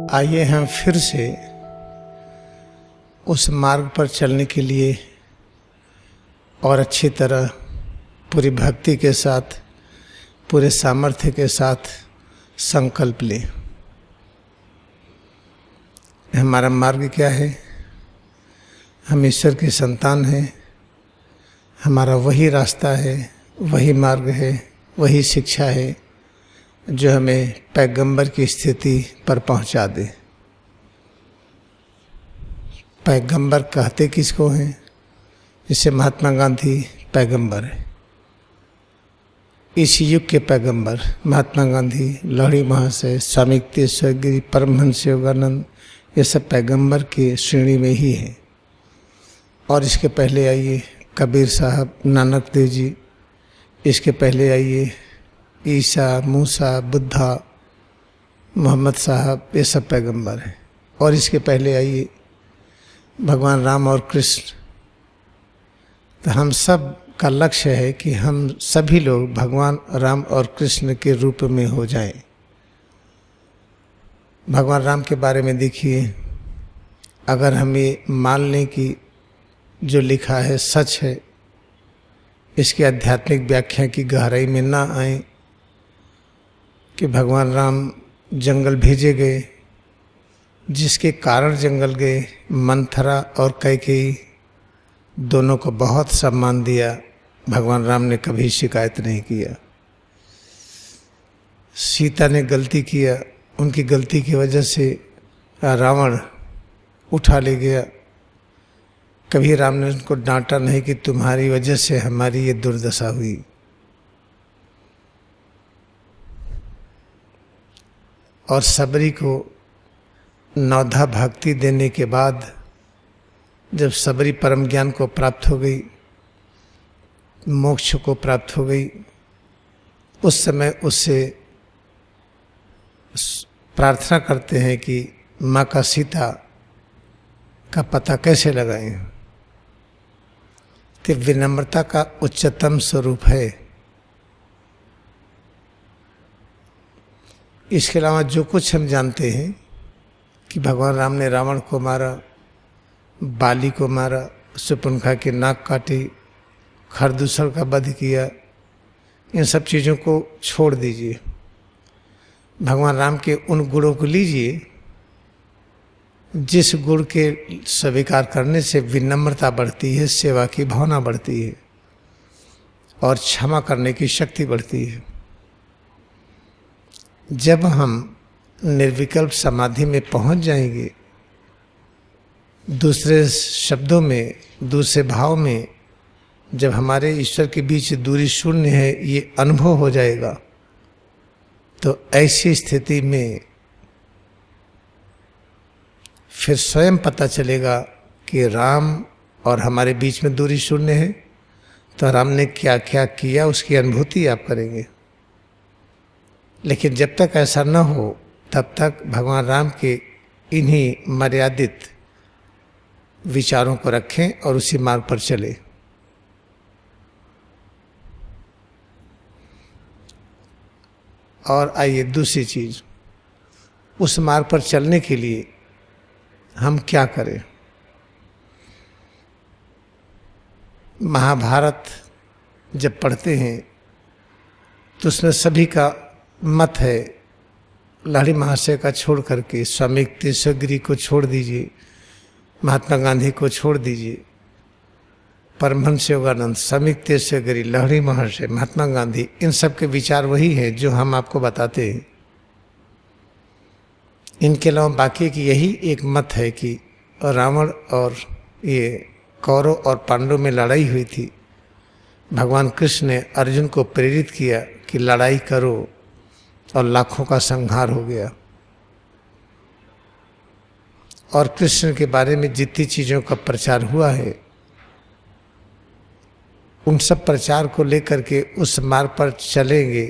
आइए हम फिर से उस मार्ग पर चलने के लिए और अच्छी तरह पूरी भक्ति के साथ, पूरे सामर्थ्य के साथ संकल्प लें। हमारा मार्ग क्या है? हम ईश्वर की संतान हैं। हमारा वही रास्ता है, वही मार्ग है, वही शिक्षा है जो हमें पैगंबर की स्थिति पर पहुंचा दे। पैगंबर कहते किसको हैं? जैसे महात्मा गांधी पैगंबर है। इस युग के पैगंबर महात्मा गांधी, लाहिड़ी महाशय, स्वामी तेश्वर गिरी, परमहंस योगानंद, ये सब पैगंबर की श्रेणी में ही हैं। और इसके पहले आइए कबीर साहब, नानक देव जी। इसके पहले आइए ईसा, मूसा, बुद्धा, मोहम्मद साहब, ये सब पैगंबर हैं। और इसके पहले आइए भगवान राम और कृष्ण। तो हम सब का लक्ष्य है कि हम सभी लोग भगवान राम और कृष्ण के रूप में हो जाएं। भगवान राम के बारे में देखिए, अगर हम ये मान लें कि जो लिखा है सच है, इसकी आध्यात्मिक व्याख्या की गहराई में ना आए कि भगवान राम जंगल भेजे गए, जिसके कारण जंगल गए, मंथरा और कैकेयी दोनों को बहुत सम्मान दिया। भगवान राम ने कभी शिकायत नहीं किया। सीता ने गलती किया, उनकी गलती की वजह से रावण उठा ले गया। कभी राम ने उनको डांटा नहीं कि तुम्हारी वजह से हमारी ये दुर्दशा हुई। और सबरी को नौधा भक्ति देने के बाद जब सबरी परम ज्ञान को प्राप्त हो गई, मोक्ष को प्राप्त हो गई, उस समय उससे प्रार्थना करते हैं कि माँ का सीता का पता कैसे लगाएं। तो विनम्रता का उच्चतम स्वरूप है। इसके अलावा जो कुछ हम जानते हैं कि भगवान राम ने रावण को मारा, बाली को मारा, शूर्पणखा की नाक काटी, खरदूषण का वध किया, इन सब चीज़ों को छोड़ दीजिए। भगवान राम के उन गुणों को लीजिए जिस गुण के स्वीकार करने से विनम्रता बढ़ती है, सेवा की भावना बढ़ती है और क्षमा करने की शक्ति बढ़ती है। जब हम निर्विकल्प समाधि में पहुंच जाएंगे, दूसरे शब्दों में, दूसरे भाव में, जब हमारे ईश्वर के बीच दूरी शून्य है, ये अनुभव हो जाएगा, तो ऐसी स्थिति में फिर स्वयं पता चलेगा कि राम और हमारे बीच में दूरी शून्य है। तो राम ने क्या क्या किया उसकी अनुभूति आप करेंगे। लेकिन जब तक ऐसा न हो, तब तक भगवान राम के इन्हीं मर्यादित विचारों को रखें और उसी मार्ग पर चले। और आइए दूसरी चीज, उस मार्ग पर चलने के लिए हम क्या करें। महाभारत जब पढ़ते हैं तो उसमें सभी का मत है, लाहिड़ी महाशय का छोड़ करके, स्वामी तेश्वर गिरी को छोड़ दीजिए, महात्मा गांधी को छोड़ दीजिए, परमहंस योगानंद, स्वामी तेश्वर गिरी, लाहिड़ी महाशय, महात्मा गांधी, इन सब के विचार वही हैं जो हम आपको बताते हैं। इनके अलावा बाकी की यही एक मत है कि रावण और ये कौरव और पांडव में लड़ाई हुई थी। भगवान कृष्ण ने अर्जुन को प्रेरित किया कि लड़ाई करो, और लाखों का संहार हो गया। और कृष्ण के बारे में जितनी चीज़ों का प्रचार हुआ है, उन सब प्रचार को लेकर के उस मार्ग पर चलेंगे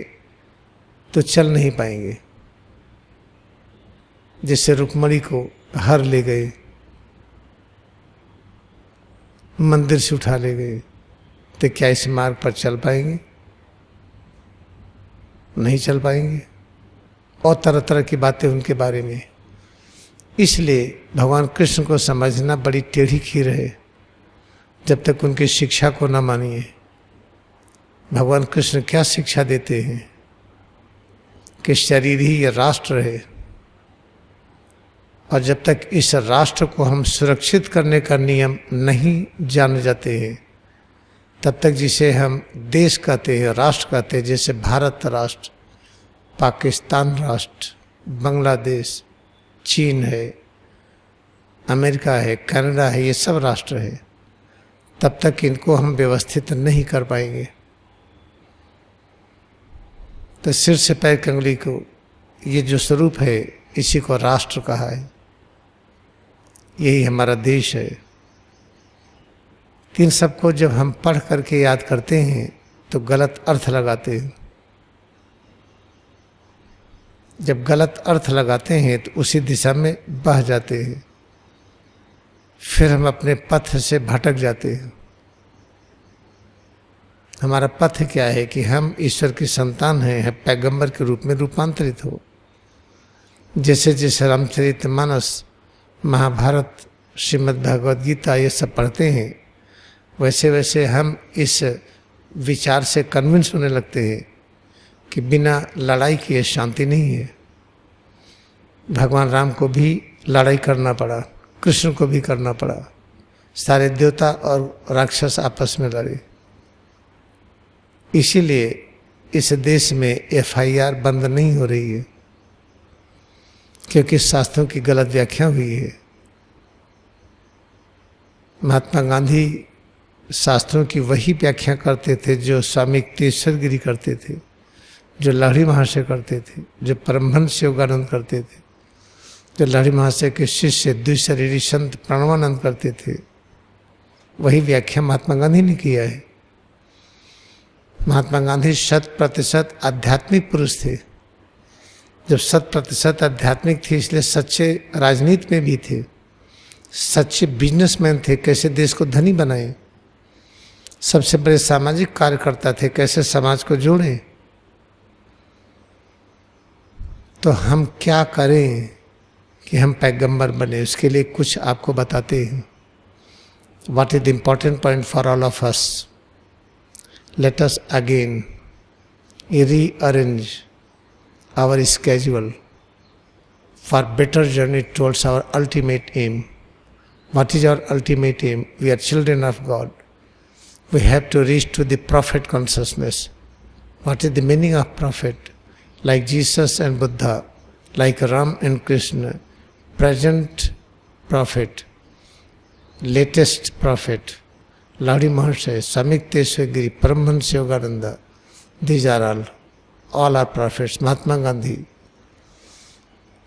तो चल नहीं पाएंगे। जैसे रुक्मणी को हर ले गए, मंदिर से उठा ले गए, तो क्या इस मार्ग पर चल पाएंगे? नहीं चल पाएंगे। और तरह तरह की बातें उनके बारे में। इसलिए भगवान कृष्ण को समझना बड़ी टेढ़ी खीर है जब तक उनकी शिक्षा को न मानिए। भगवान कृष्ण क्या शिक्षा देते हैं कि शरीर ही ये राष्ट्र है, और जब तक इस राष्ट्र को हम सुरक्षित करने का नियम नहीं जान जाते हैं तब तक जिसे हम देश कहते हैं, राष्ट्र कहते हैं, जैसे भारत राष्ट्र, पाकिस्तान राष्ट्र, बांग्लादेश, चीन है, अमेरिका है, कनाडा है, ये सब राष्ट्र है, तब तक इनको हम व्यवस्थित नहीं कर पाएंगे। तो सिर से पैर की अंगुली को ये जो स्वरूप है इसी को राष्ट्र कहा है। यही हमारा देश है। इन सबको जब हम पढ़ करके याद करते हैं तो गलत अर्थ लगाते हैं। जब गलत अर्थ लगाते हैं तो उसी दिशा में बह जाते हैं, फिर हम अपने पथ से भटक जाते हैं। हमारा पथ क्या है कि हम ईश्वर की संतान हैं, पैगंबर के रूप में रूपांतरित हो। जैसे जैसे रामचरितमानस, महाभारत, श्रीमद् भगवद गीता ये सब पढ़ते हैं, वैसे वैसे हम इस विचार से कन्विंस होने लगते हैं कि बिना लड़ाई किए शांति नहीं है। भगवान राम को भी लड़ाई करना पड़ा, कृष्ण को भी करना पड़ा, सारे देवता और राक्षस आपस में लड़े। इसीलिए इस देश में एफआईआर बंद नहीं हो रही है, क्योंकि शास्त्रों की गलत व्याख्या हुई है। महात्मा गांधी शास्त्रों की वही व्याख्या करते थे जो स्वामी तीश्वर गिरी करते थे, जो लहरी महाशय करते थे, जो परमहंस योगानंद करते थे, जो लहरी महाशय के शिष्य द्विशरीरी संत प्रणवानंद करते थे। वही व्याख्या महात्मा गांधी ने किया है। महात्मा गांधी 100% आध्यात्मिक पुरुष थे। जब 100% आध्यात्मिक थे इसलिए सच्चे राजनीति में भी थे, सच्चे बिजनेसमैन थे, कैसे देश को धनी बनाए। सबसे बड़े सामाजिक कार्यकर्ता थे, कैसे समाज को जोड़ें। तो हम क्या करें कि हम पैगंबर बने, उसके लिए कुछ आपको बताते हैं। What is the important point for all of us? Let us again rearrange our schedule for better journey towards our ultimate aim. What is our ultimate aim? We are children of God. We have to reach to the prophet consciousness. What is the meaning of prophet? Like Jesus and Buddha, like Ram and Krishna, present prophet, latest prophet, Lahiri Mahasaya, Swami Yukteswar Giri, Paramahansa Yogananda, these are all are prophets, Mahatma Gandhi.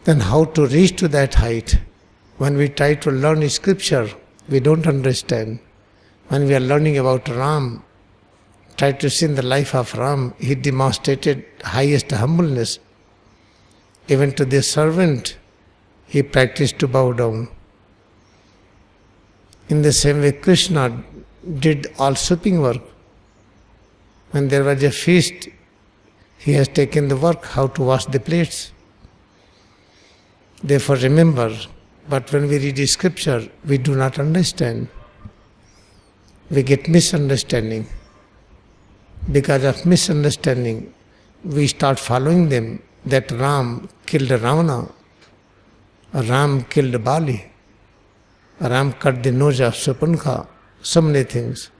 Then how to reach to that height? When we try to learn scripture, we don't understand. When we are learning about Ram, try to see in the life of Ram, he demonstrated highest humbleness. Even to the servant, he practiced to bow down. In the same way, Krishna did all sweeping work. When there was a feast, he has taken the work how to wash the plates. Therefore remember, but when we read scripture, we do not understand. We get misunderstanding. Because of misunderstanding, we start following them, that Ram killed Ravana, Ram killed Bali, Ram cut the nose of Supankha, so many things.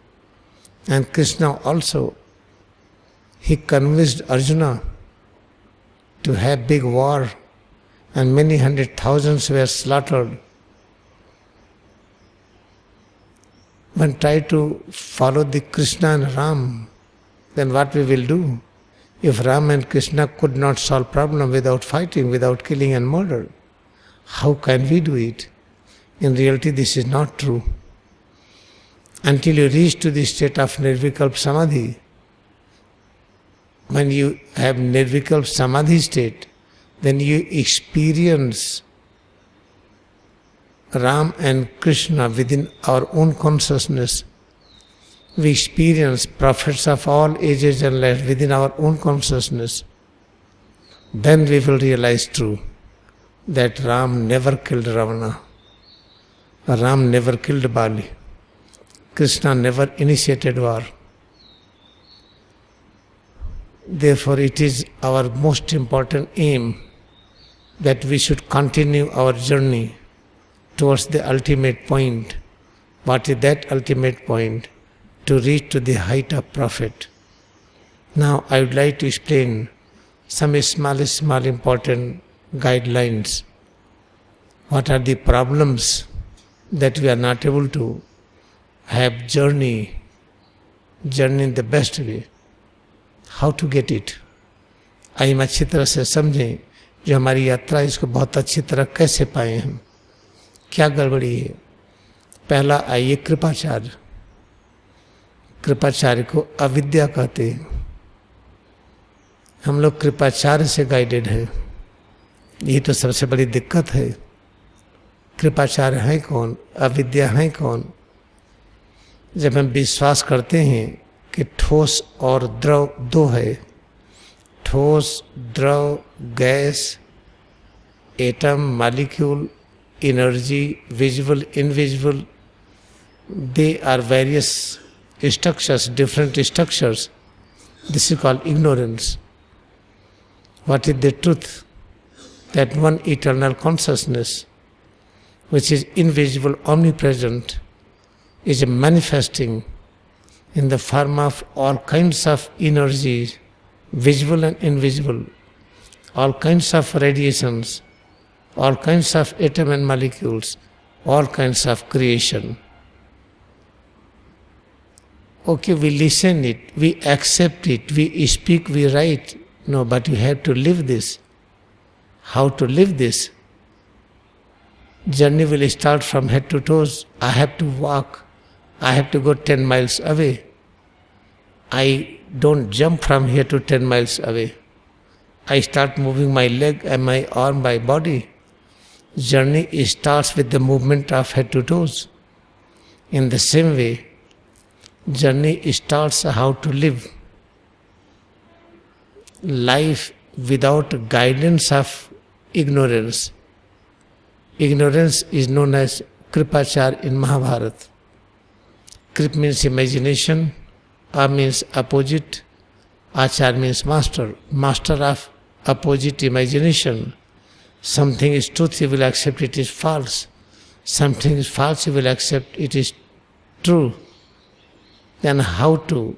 And Krishna also, he convinced Arjuna to have big war, and many hundred thousands were slaughtered. When try to follow the Krishna and Ram, then what we will do? If Ram and Krishna could not solve problem without fighting, without killing and murder, how can we do it? In reality, this is not true. Until you reach to the state of Nirvikalpa Samadhi, when you have Nirvikalpa Samadhi state, then you experience Ram and Krishna within our own consciousness. We experience prophets of all ages and life within our own consciousness. Then we will realize true. that Ram never killed Ravana, Ram never killed Bali, Krishna never initiated war. Therefore, it is our most important aim that we should continue our journey towards the ultimate point. What is that ultimate point? To reach to the height of Prophet. Now, I would like to explain some small important guidelines. What are the problems that we are not able to have journey in the best way? How to get it? आइए हम अच्छी तरह से समझें जो हमारी यात्रा इसको बहुत अच्छी तरह कैसे पाए हम, क्या गड़बड़ी है। पहला आइए कृपाचार्य। कृपाचार्य को अविद्या कहते हैं। हम लोग कृपाचार्य से गाइडेड है, ये तो सबसे बड़ी दिक्कत है। कृपाचार्य है कौन, अविद्या है कौन? जब हम विश्वास करते हैं कि ठोस और द्रव दो है, ठोस, द्रव, गैस, atom, molecule, energy, visual, invisual, they are various structures, different structures. This is called ignorance. What is the truth? That one eternal consciousness, which is invisible, omnipresent, is manifesting in the form of all kinds of energies, visible and invisible, all kinds of radiations, all kinds of atom and molecules, all kinds of creation. Okay, we listen it, we accept it, we speak, we write. No, but you have to live this. How to live this? Journey will start from head to toes. I have to walk. I have to go 10 miles away. I don't jump from here to 10 miles away. I start moving my leg and my arm, my body. Journey starts with the movement of head to toes. In the same way, journey starts how to live. Life without guidance of ignorance. Ignorance is known as Kripachar in Mahabharata. Krip means imagination, A means opposite, Achar means master, master of opposite imagination. Something is truth, you will accept it is false. Something is false, you will accept it is true. Then how to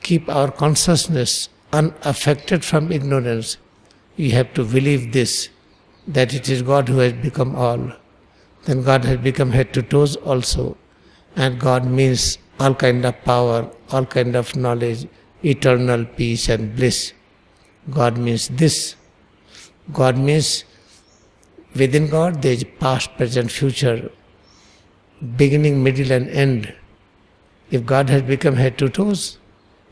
keep our consciousness unaffected from ignorance? You have to believe this, that it is God who has become all. Then God has become head to toes also. And God means all kind of power, all kind of knowledge, eternal peace and bliss. God means this. God means within God there is past, present, future, beginning, middle and end. If God has become head to toes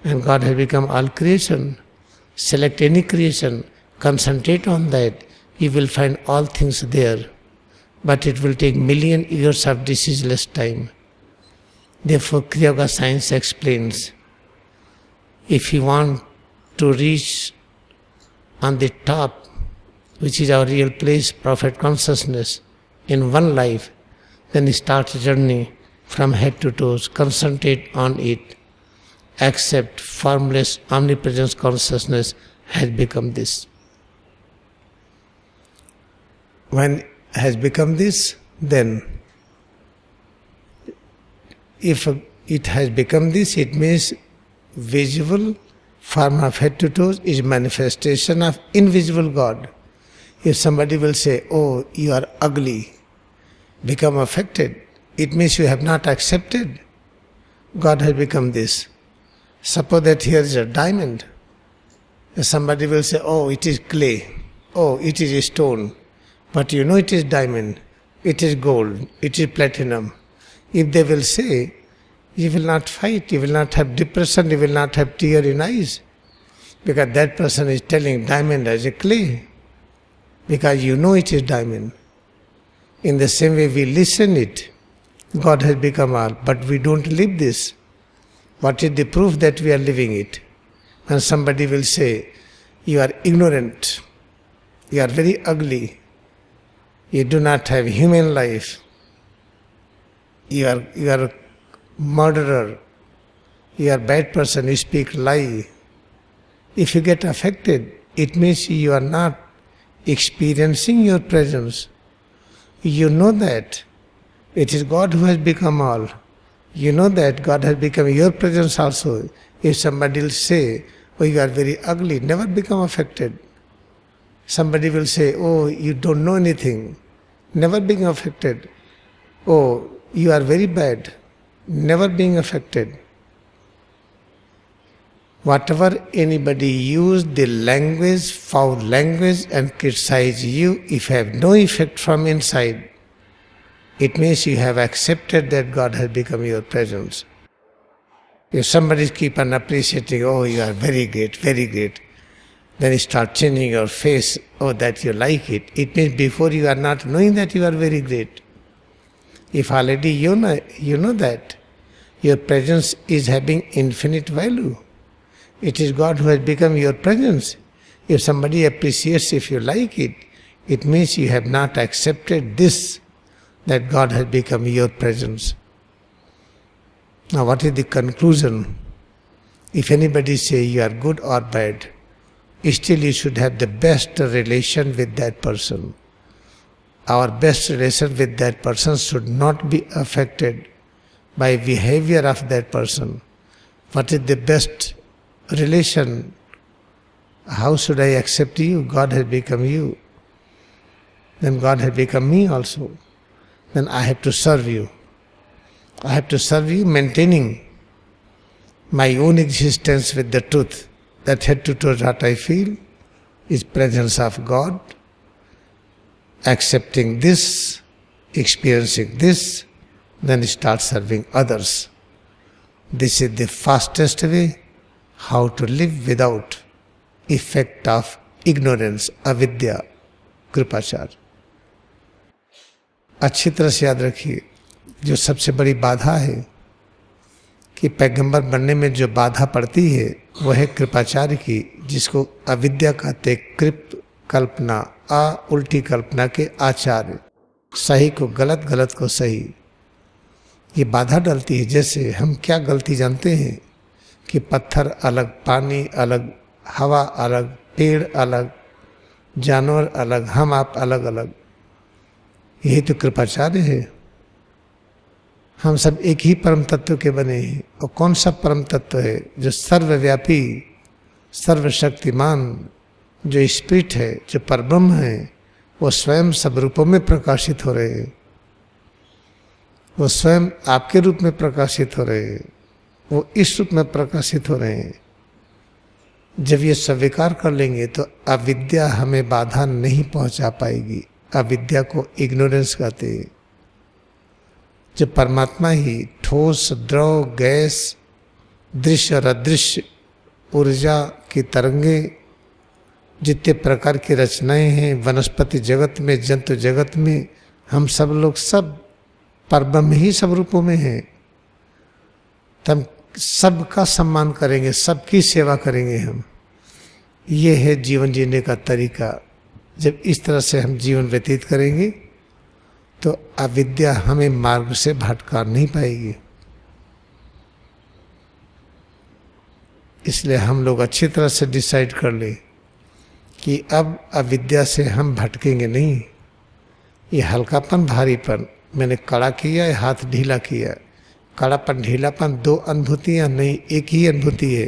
and God has become all creation, select any creation, concentrate on that, you will find all things there. But it will take million years of diseaseless time. Therefore, Kriya Yoga science explains, if you want to reach on the top, which is our real place, Prophet consciousness, in one life, then start a journey from head to toes, concentrate on it, accept formless omnipresence consciousness has become this. When has become this, then if it has become this, it means visible form of head to toes is manifestation of invisible God. If somebody will say, oh, you are ugly, become affected, it means you have not accepted God has become this. Suppose that here is a diamond. If somebody will say, oh, it is clay, oh, it is a stone, but you know it is diamond, it is gold, it is platinum. If they will say, you will not fight, you will not have depression, you will not have tear in eyes, because that person is telling diamond as a clay, because you know it is diamond. In the same way we listen it, God has become all, but we don't live this. What is the proof that we are living it? And somebody will say, you are ignorant, you are very ugly, You do not have human life. You are a murderer. You are a bad person. You speak lie. If you get affected, it means you are not experiencing your presence. You know that it is God who has become all. You know that God has become your presence also. If somebody will say, oh, you are very ugly, never become affected. Somebody will say, oh, you don't know anything, never being affected. Oh, you are very bad, never being affected. Whatever anybody use the language, foul language and criticize you, if you have no effect from inside, it means you have accepted that God has become your presence. If somebody keep on appreciating, oh, you are very great, then you start changing your face, oh, that you like it. It means before you are not knowing that you are very great. If already you know that your presence is having infinite value. It is God who has become your presence. If somebody appreciates, if you like it, it means you have not accepted this, that God has become your presence. Now what is the conclusion? If anybody say you are good or bad, still you should have the best relation with that person. Our best relation with that person should not be affected by behavior of that person. What is the best relation? How should I accept you? God has become you. Then God has become me also. Then I have to serve you. I have to serve you maintaining my own existence with the truth. That head to toe what I feel is presence of God. Accepting this, experiencing this, then start serving others. This is the fastest way how to live without effect of ignorance, avidya, कृपाचार। अच्छी तरह से याद रखिए, जो सबसे बड़ी बाधा है कि पैगंबर बनने में जो बाधा पड़ती है वह है कृपाचार्य की, जिसको अविद्या कहते, कृप कल्पना, उल्टी कल्पना के आचार्य, सही को गलत, गलत को सही। ये बाधा डलती है। जैसे हम क्या गलती जानते हैं कि पत्थर अलग, पानी अलग, हवा अलग, पेड़ अलग, जानवर अलग, हम आप अलग अलग। यही तो कृपाचार्य है। हम सब एक ही परम तत्व के बने हैं। और कौन सा परम तत्व है? जो सर्वव्यापी, सर्वशक्तिमान, जो स्पिरिट है, जो परब्रह्म है, वो स्वयं सब रूपों में प्रकाशित हो रहे हैं। वो स्वयं आपके रूप में प्रकाशित हो रहे हैं, वो इस रूप में प्रकाशित हो रहे हैं। जब ये स्वीकार कर लेंगे तो अविद्या हमें बाधा नहीं पहुंचा पाएगी। अविद्या को इग्नोरेंस कहते हैं। जब परमात्मा ही ठोस, द्रव, गैस, दृश्य और अदृश्य ऊर्जा की तरंगे, जितने प्रकार की रचनाएं हैं वनस्पति जगत में, जंतु जगत में, हम सब लोग सब परब्रह्म ही सब रूपों में हैं। तब सबका सम्मान करेंगे, सबकी सेवा करेंगे हम। ये है जीवन जीने का तरीका। जब इस तरह से हम जीवन व्यतीत करेंगे तो अविद्या हमें मार्ग से भटका नहीं पाएगी। इसलिए हम लोग अच्छी तरह से डिसाइड कर ले कि अब अविद्या से हम भटकेंगे नहीं। ये हल्कापन, भारीपन, मैंने कड़ा किया, हाथ ढीला किया, कड़ापन, ढीलापन दो अनुभूतियाँ नहीं, एक ही अनुभूति है।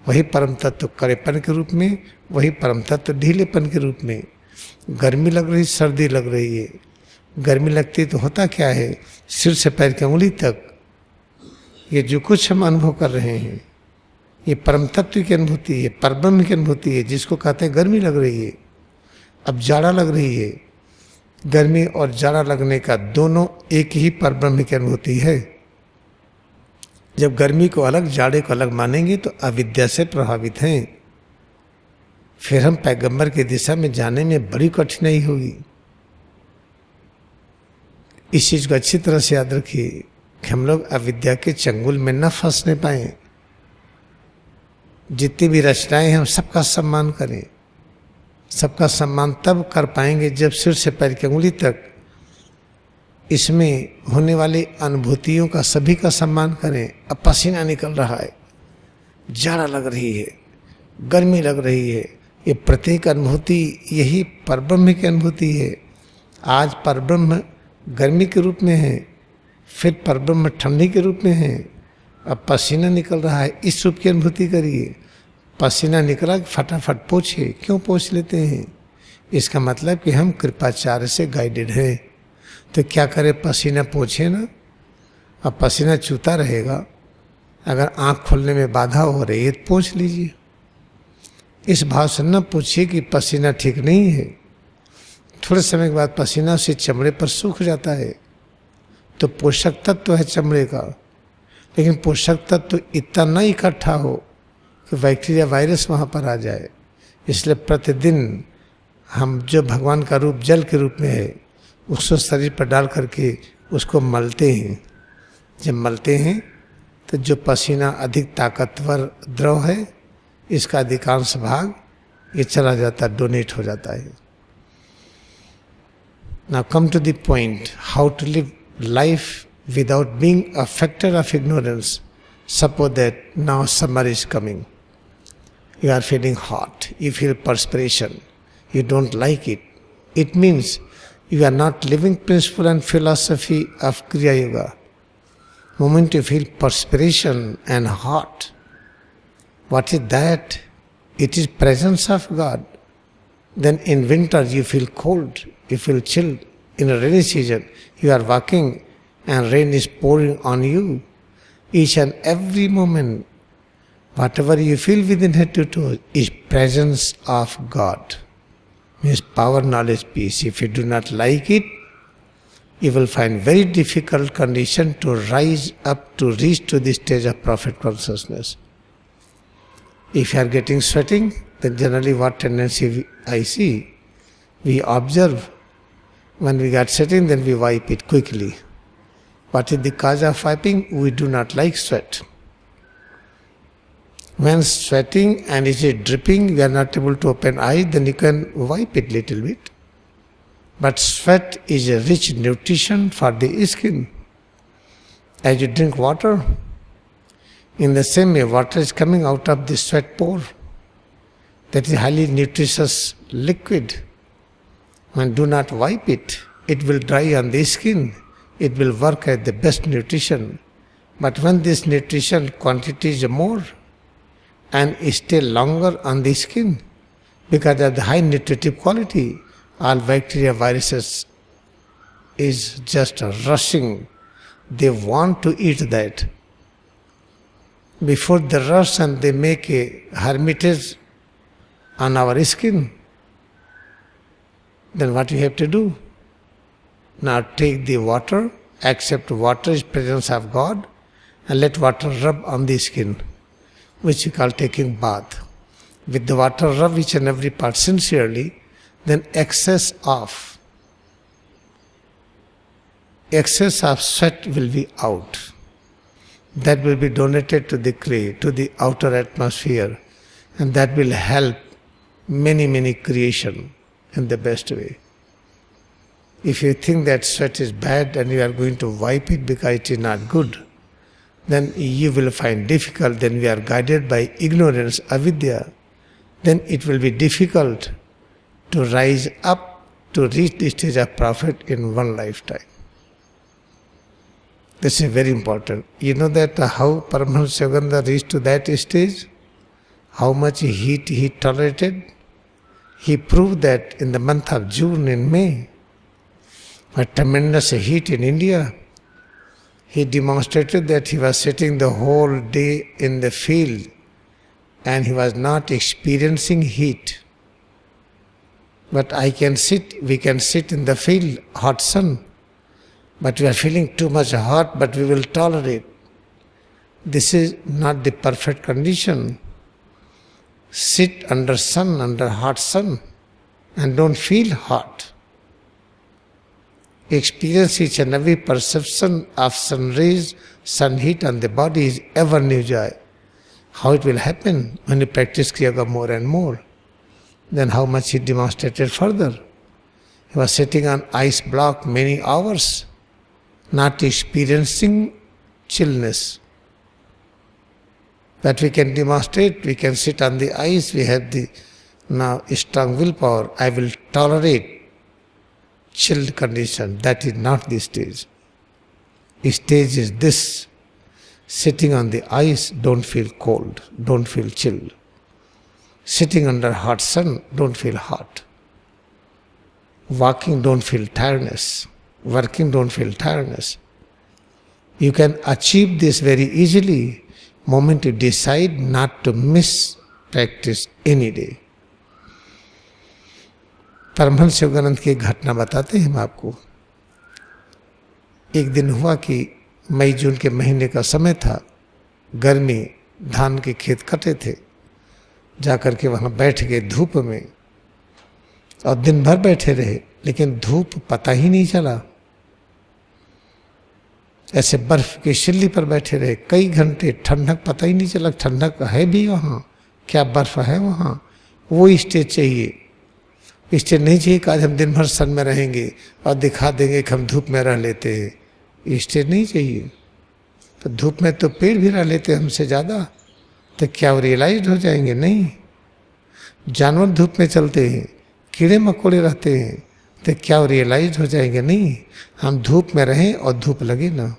वही परम तत्व कड़ेपन के रूप में, वही परम तत्व ढीलेपन के रूप में। गर्मी लग रही, सर्दी लग रही है। गर्मी लगती तो होता क्या है? सिर से पैर की उंगली तक ये जो कुछ हम अनुभव कर रहे हैं, ये परम तत्व की अनुभूति है, परब्रह्म की अनुभूति है, जिसको कहते हैं गर्मी लग रही है। अब जाड़ा लग रही है। गर्मी और जाड़ा लगने का दोनों एक ही परब्रह्म की अनुभूति है। जब गर्मी को अलग, जाड़े को अलग मानेंगे तो अविद्या से प्रभावित हैं। फिर हम पैगंबर की दिशा में जाने में बड़ी कठिनाई होगी। इस चीज को अच्छी तरह से याद रखिए कि हम लोग अविद्या के चंगुल में न फंसने पाए। जितनी भी रचनाएं हैं हम सबका सम्मान करें, सबका सम्मान तब कर पाएंगे जब सिर से पैर की अंगुली तक इसमें होने वाली अनुभूतियों का सभी का सम्मान करें। अब पसीना निकल रहा है, जाड़ा लग रही है, गर्मी लग रही है, ये प्रत्येक अनुभूति यही परब्रह्म की अनुभूति है। आज परब्रह्म गर्मी के रूप में है, फिर परब्रह्म ठंडी के रूप में है, अब पसीना निकल रहा है, इस रूप की अनुभूति करिए। पसीना निकला फटाफट पोछे, क्यों पोछ लेते हैं? इसका मतलब कि हम कृपाचार्य से गाइडेड हैं। तो क्या करें, पसीना पोछे ना, अब पसीना चूता रहेगा। अगर आँख खोलने में बाधा हो रही है तो पोछ लीजिए। इस भाव से न पूछिए कि पसीना ठीक नहीं है। थोड़े समय के बाद पसीना से चमड़े पर सूख जाता है, तो पोषक तत्व है चमड़े का, लेकिन पोषक तत्व इतना न इकट्ठा हो कि बैक्टीरिया वायरस वहाँ पर आ जाए। इसलिए प्रतिदिन हम जो भगवान का रूप जल के रूप में है उसको शरीर पर डाल करके उसको मलते हैं। जब मलते हैं तो जो पसीना अधिक ताकतवर द्रव है इसका अधिकांश भाग ये चला जाता, डोनेट हो जाता है। Now come to the point, how to live life without being a factor of ignorance. Suppose that now summer is coming. You are feeling hot, you feel perspiration, you don't like it. It means you are not living principle and philosophy of Kriya Yoga. Moment you feel perspiration and hot, what is that? It is presence of God. Then in winter you feel cold, you feel chilled. In a rainy season you are walking and rain is pouring on you. Each and every moment, whatever you feel within head to toe is presence of God. Means power, knowledge, peace. If you do not like it, you will find very difficult condition to rise up to reach to the stage of prophet consciousness. If you are getting sweating, then generally what tendency I see, we observe. When we get sweating, then we wipe it quickly. What is the cause of wiping? We do not like sweat. When sweating and it is dripping, we are not able to open eyes, then you can wipe it little bit. But sweat is a rich nutrition for the skin. As you drink water, in the same way water is coming out of the sweat pore. That is highly nutritious liquid. When do not wipe it, it will dry on the skin. It will work as the best nutrition. But when this nutrition quantity is more and stay longer on the skin, because of the high nutritive quality, all bacteria, viruses is just rushing. They want to eat that. Before they rush and they make a hermitage on our skin, then what you have to do? Now take the water, accept water is presence of God, and let water rub on the skin, which you call taking bath. With the water rub each and every part sincerely, then excess of sweat will be out. That will be donated to the clay, to the outer atmosphere, and that will help many creation in the best way. If you think that sweat is bad and you are going to wipe it because it is not good, then you will find difficult, then we are guided by ignorance, avidya, then it will be difficult to rise up to reach the stage of prophet in one lifetime. This is very important. You know that how Paramahansa Yogananda reached to that stage? How much heat he tolerated? He proved that in the month of June and May, a tremendous heat in India. He demonstrated that he was sitting the whole day in the field and he was not experiencing heat. But we can sit in the field, hot sun, but we are feeling too much hot, but we will tolerate. This is not the perfect condition. Sit under sun, under hot sun, and don't feel hot. Experience each and every perception of sun rays, sun heat on the body is ever new joy. How it will happen when you practice Kriya Yoga more and more. Then how much he demonstrated further. He was sitting on ice block many hours, not experiencing chillness. That we can demonstrate, we can sit on the ice, we have the now strong willpower. I will tolerate chilled condition. That is not the stage. The stage is this. Sitting on the ice, don't feel cold, don't feel chilled. Sitting under hot sun, don't feel hot. Walking, don't feel tiredness. Working, don't feel tiredness. You can achieve this very easily moment you decide not to miss practice any day. Paramhans Yogananda की एक घटना बताते हैं हम आपको। एक दिन हुआ कि मई जून के महीने का समय था, गर्मी, धान के खेत कटे थे, जाकर के वहाँ बैठ गए धूप में और दिन भर बैठे रहे, लेकिन धूप पता ही नहीं चला। ऐसे बर्फ की शिल्ली पर बैठे रहे कई घंटे, ठंडक पता ही नहीं चला, ठंडक है भी वहाँ, क्या बर्फ है वहाँ। वो स्टेज चाहिए, स्टेज नहीं चाहिए कि आज हम दिन भर सन में रहेंगे और दिखा देंगे कि हम धूप में रह लेते हैं। स्टेज नहीं चाहिए। तो धूप में तो पेड़ भी रह लेते हैं हमसे ज़्यादा, तो क्या वो रियलाइज हो जाएंगे? नहीं। जानवर धूप में चलते हैं, कीड़े मकोड़े रहते हैं, तो क्या वो रियलाइज हो जाएंगे? नहीं। हम धूप में रहें और धूप लगे ना,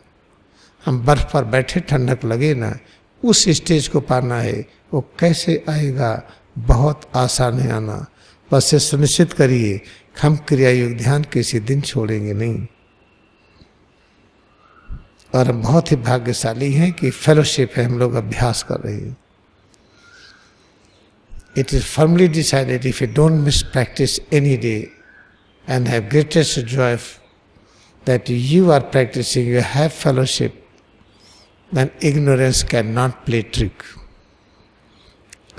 हम बर्फ पर बैठे ठंडक लगे ना, उस स्टेज को पाना है। वो कैसे आएगा? बहुत आसान है आना। बस ये सुनिश्चित करिए हम क्रिया योग ध्यान किसी दिन छोड़ेंगे नहीं। और हम बहुत ही भाग्यशाली हैं कि फेलोशिप है, हम लोग अभ्यास कर रहे हैं। It is firmly decided if you don't miss practice any day and have greatest joy that you are practicing, you have fellowship, then ignorance cannot play trick.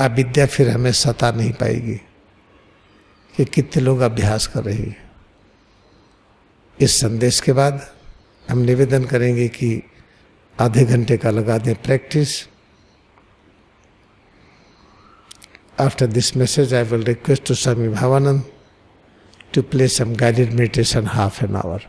अविद्या फिर हमें सता नहीं पाएगी कि कितने लोग अभ्यास कर रहे हैं। इस संदेश के बाद हम निवेदन करेंगे कि आधे घंटे का लगा दें practice. After this message, I will request to Swami Bhavanand to play some guided meditation half an hour.